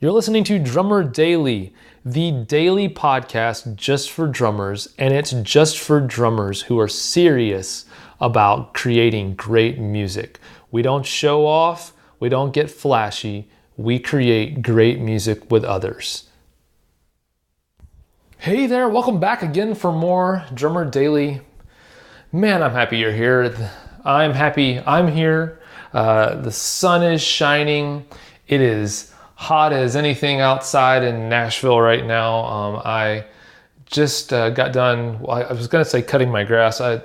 You're listening to Drummer Daily, the daily podcast just for drummers, and it's just for drummers who are serious about creating great music. We don't show off, we don't get flashy, we create great music with others. Hey there, welcome back again for more Drummer Daily. Man, I'm happy you're here. I'm happy I'm here. The sun is shining. It is hot as anything outside in Nashville right now. I just got done, I was gonna say cutting my grass, I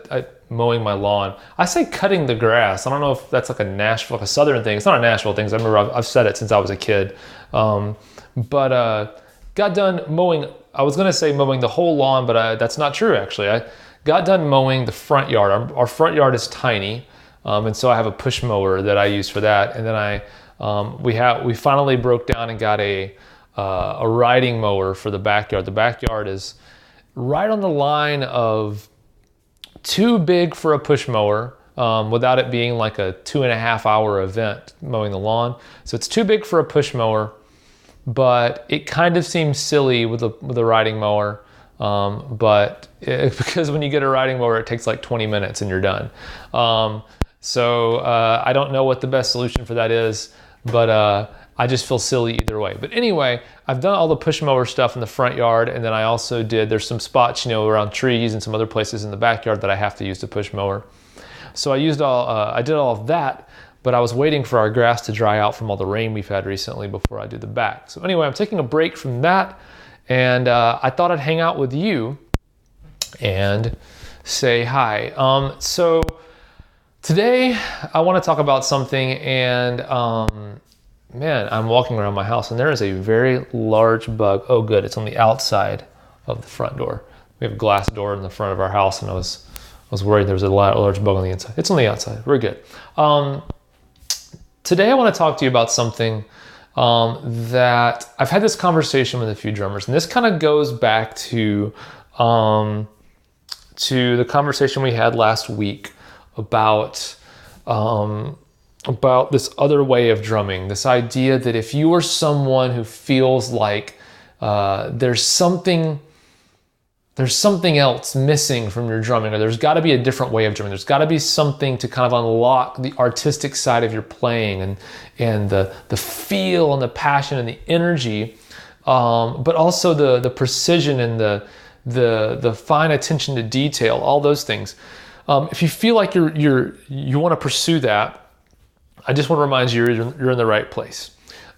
mowing my lawn. I say cutting the grass. I don't know if that's like a southern thing. It's not a Nashville thing, 'cause I remember I've said it since I was a kid. But got done mowing, I was gonna say mowing the whole lawn, but that's not true actually. I got done mowing the front yard. Our front yard is tiny, and so I have a push mower that I use for that. And then we finally broke down and got a riding mower for the backyard. The backyard is right on the line of too big for a push mower, without it being like a 2.5 hour event mowing the lawn. So it's too big for a push mower, but it kind of seems silly with a riding mower. Because when you get a riding mower, it takes like 20 minutes and you're done. So I don't know what the best solution for that is, but I just feel silly either way. But anyway, I've done all the push mower stuff in the front yard, and then I also there's some spots, around trees and some other places in the backyard that I have to use the push mower. So I did all of that, but I was waiting for our grass to dry out from all the rain we've had recently before I did the back. So anyway, I'm taking a break from that, and I thought I'd hang out with you and say hi. So today I want to talk about something, and man, I'm walking around my house and there is a very large bug. Oh good, it's on the outside of the front door. We have a glass door in the front of our house, and I was worried there was a large bug on the inside. It's on the outside, we're good. Today I want to talk to you about something that I've had this conversation with a few drummers, and this kind of goes back to the conversation we had last week about this other way of drumming, this idea that if you are someone who feels like there's something else missing from your drumming, or there's got to be a different way of drumming, there's got to be something to kind of unlock the artistic side of your playing and the feel and the passion and the energy, but also the precision and the fine attention to detail, all those things. If you feel like you want to pursue that, I just want to remind you you're in the right place.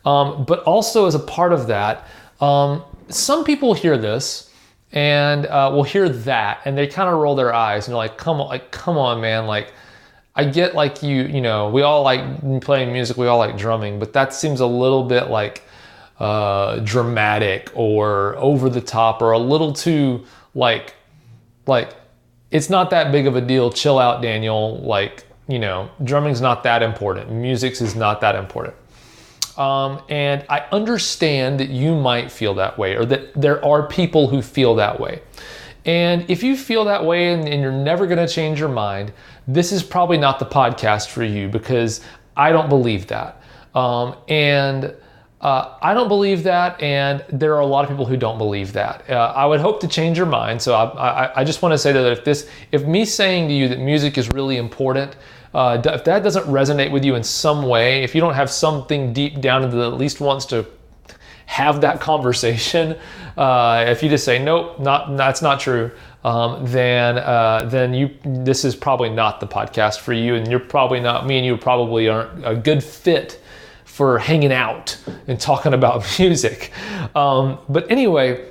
But also as a part of that, some people hear this and will hear that, and they kind of roll their eyes and they're like, come on, man. Like, I get like we all like playing music, we all like drumming, but that seems a little bit like dramatic or over the top, or a little too like it's not that big of a deal. Chill out, Daniel. Like, drumming's not that important. Music is not that important. And I understand that you might feel that way, or that there are people who feel that way. And if you feel that way and you're never going to change your mind, this is probably not the podcast for you, because I don't believe that. I don't believe that, and there are a lot of people who don't believe that. I would hope to change your mind. So I just want to say that if me saying to you that music is really important, if that doesn't resonate with you in some way, if you don't have something deep down that at least wants to have that conversation, if you just say nope, that's not true, then this is probably not the podcast for you, and you're probably not, me and you probably aren't a good fit for hanging out and talking about music. But anyway,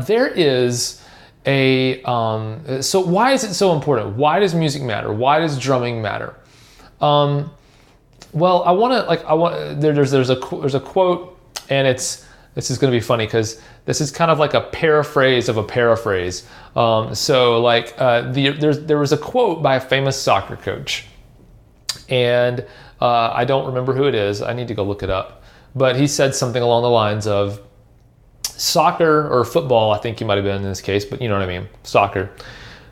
there is so why is it so important? Why does music matter? Why does drumming matter? Well, there's a quote, and this is going to be funny because this is kind of like a paraphrase of a paraphrase. There was a quote by a famous soccer coach, and I don't remember who it is. I need to go look it up. But he said something along the lines of, soccer, or football, I think he might have been in this case, but you know what I mean, soccer.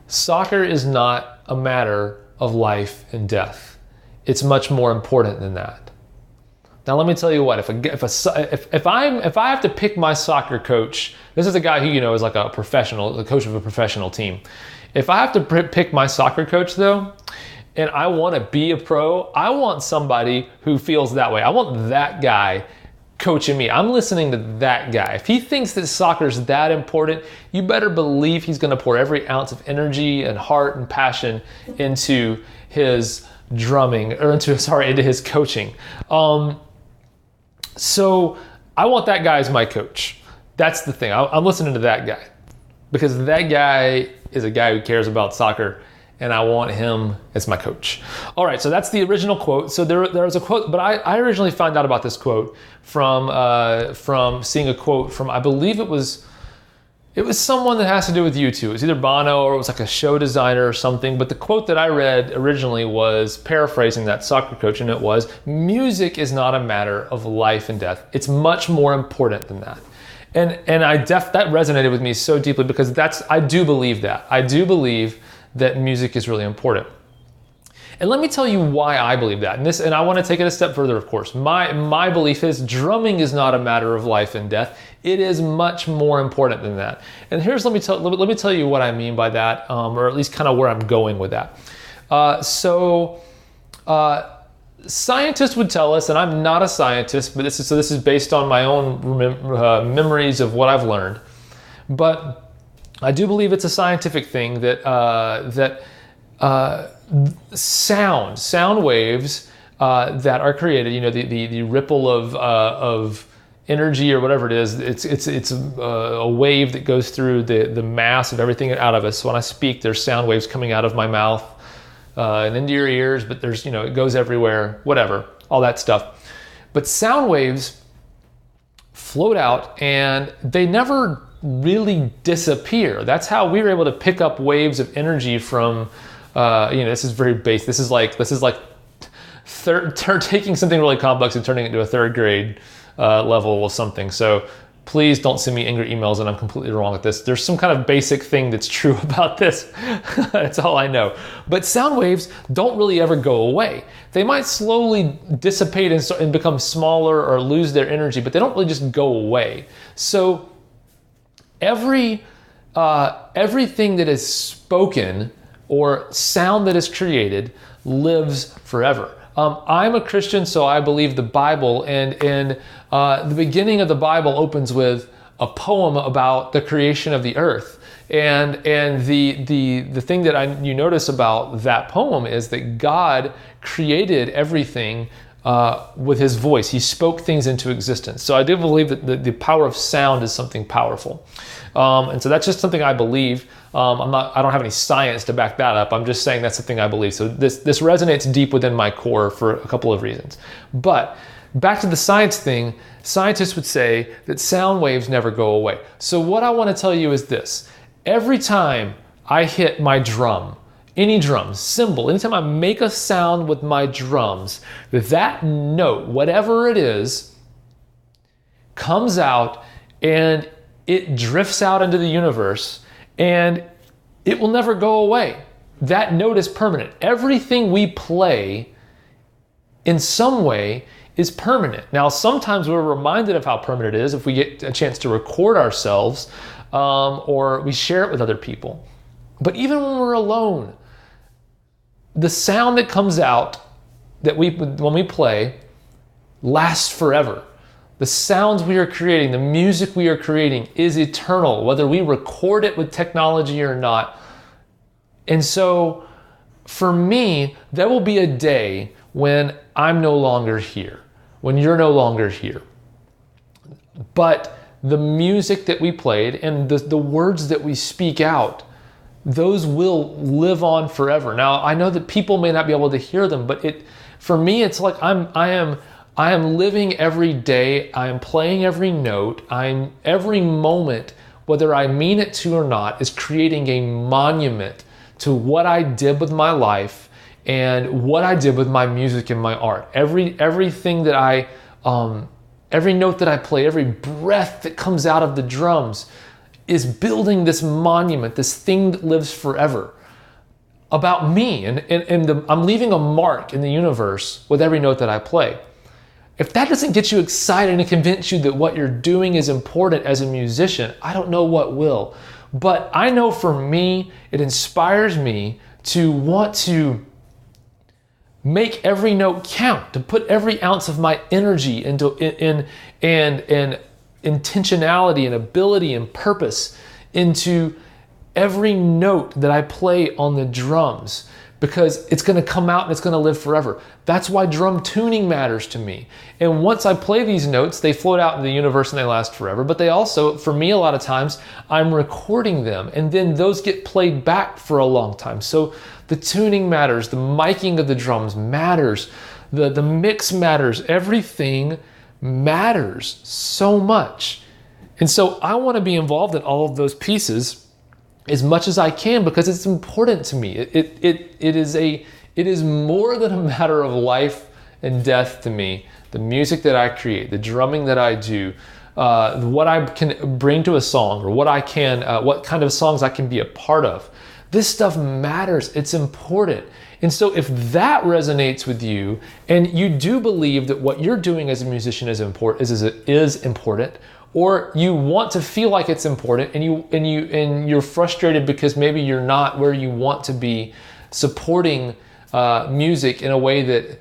Soccer is not a matter of life and death. It's much more important than that. Now, let me tell you what, if I have to pick my soccer coach, this is a guy who, is like the coach of a professional team. If I have to pick my soccer coach though, and I want to be a pro, I want somebody who feels that way. I want that guy coaching me. I'm listening to that guy. If he thinks that soccer is that important, you better believe he's going to pour every ounce of energy and heart and passion into his drumming, or into his coaching. So I want that guy as my coach. That's the thing. I'm listening to that guy because that guy is a guy who cares about soccer, and I want him as my coach. All right, so that's the original quote. So there was a quote, but I originally found out about this quote from seeing a quote from, I believe it was someone that has to do with YouTube. It was either Bono or it was like a show designer or something. But the quote that I read originally was paraphrasing that soccer coach, and it was, music is not a matter of life and death. It's much more important than that. And that resonated with me so deeply because I do believe that. I do believe that music is really important. And let me tell you why I believe that. And I want to take it a step further, of course. My belief is drumming is not a matter of life and death. It is much more important than that. And let me tell you what I mean by that, or at least kind of where I'm going with that. Scientists would tell us, and I'm not a scientist, but this is based on my own memories of what I've learned. But I do believe it's a scientific thing that sound waves that are created, the ripple of energy or whatever it is, it's a wave that goes through the mass of everything out of us. So when I speak, there's sound waves coming out of my mouth and into your ears, but there's, it goes everywhere, whatever, all that stuff. But sound waves float out and they never really disappear. That's how we were able to pick up waves of energy from, this is very basic. This is like taking something really complex and turning it into a third grade level of something. So please don't send me angry emails and I'm completely wrong with this. There's some kind of basic thing that's true about this. That's all I know. But sound waves don't really ever go away. They might slowly dissipate and become smaller or lose their energy, but they don't really just go away. So everything that is spoken or sound that is created lives forever. I'm a Christian, so I believe the Bible, and the beginning of the Bible opens with a poem about the creation of the earth. And the thing that you notice about that poem is that God created everything with his voice. He spoke things into existence. So I do believe that the power of sound is something powerful. And so that's just something I believe. I don't have any science to back that up. I'm just saying that's something I believe. So this resonates deep within my core for a couple of reasons. But back to the science thing, scientists would say that sound waves never go away. So what I want to tell you is this. Every time I hit my drum, any drum, cymbal, anytime I make a sound with my drums, that note, whatever it is, comes out and it drifts out into the universe and it will never go away. That note is permanent. Everything we play in some way is permanent. Now, sometimes we're reminded of how permanent it is if we get a chance to record ourselves or we share it with other people. But even when we're alone, the sound that comes out when we play lasts forever. The sounds we are creating, the music we are creating is eternal, whether we record it with technology or not. And so for me, there will be a day when I'm no longer here, when you're no longer here. But the music that we played and the words that we speak out, those will live on forever. Now, I know that people may not be able to hear them, but for me, it's like I am living every day. I am playing every note. Every moment, whether I mean it to or not, is creating a monument to what I did with my life and what I did with my music and my art. Everything that every note that I play, every breath that comes out of the drums is building this monument, this thing that lives forever about me. And I'm leaving a mark in the universe with every note that I play. If that doesn't get you excited and convince you that what you're doing is important as a musician, I don't know what will. But I know for me, it inspires me to want to make every note count, to put every ounce of my energy into and intentionality and ability and purpose into every note that I play on the drums, because it's going to come out and it's going to live forever. That's why drum tuning matters to me. And once I play these notes, they float out in the universe and they last forever. But they also, for me, a lot of times, I'm recording them and then those get played back for a long time. So the tuning matters, the miking of the drums matters, the mix matters, everything matters so much. And so I want to be involved in all of those pieces as much as I can, because it's important to me. It is more than a matter of life and death to me. The music that I create, the drumming that I do, what I can bring to a song, or what kind of songs I can be a part of. This stuff matters. It's important. And so if that resonates with you, and you do believe that what you're doing as a musician is important, or you want to feel like it's important, and you're frustrated because maybe you're not where you want to be supporting music in a way that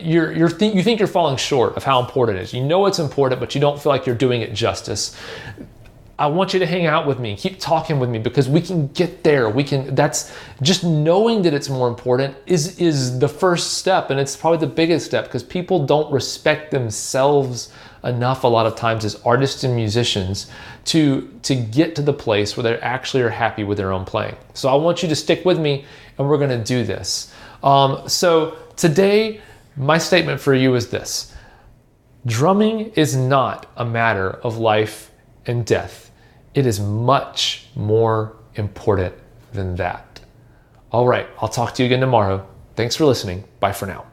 you think you're falling short of how important it is. You know it's important, but you don't feel like you're doing it justice. I want you to hang out with me, keep talking with me, because we can get there. That's just knowing that it's more important is the first step, and it's probably the biggest step, because people don't respect themselves enough a lot of times as artists and musicians to get to the place where they actually are happy with their own playing. So I want you to stick with me, and we're gonna do this. So today, my statement for you is this: drumming is not a matter of life and death. It is much more important than that. All right, I'll talk to you again tomorrow. Thanks for listening. Bye for now.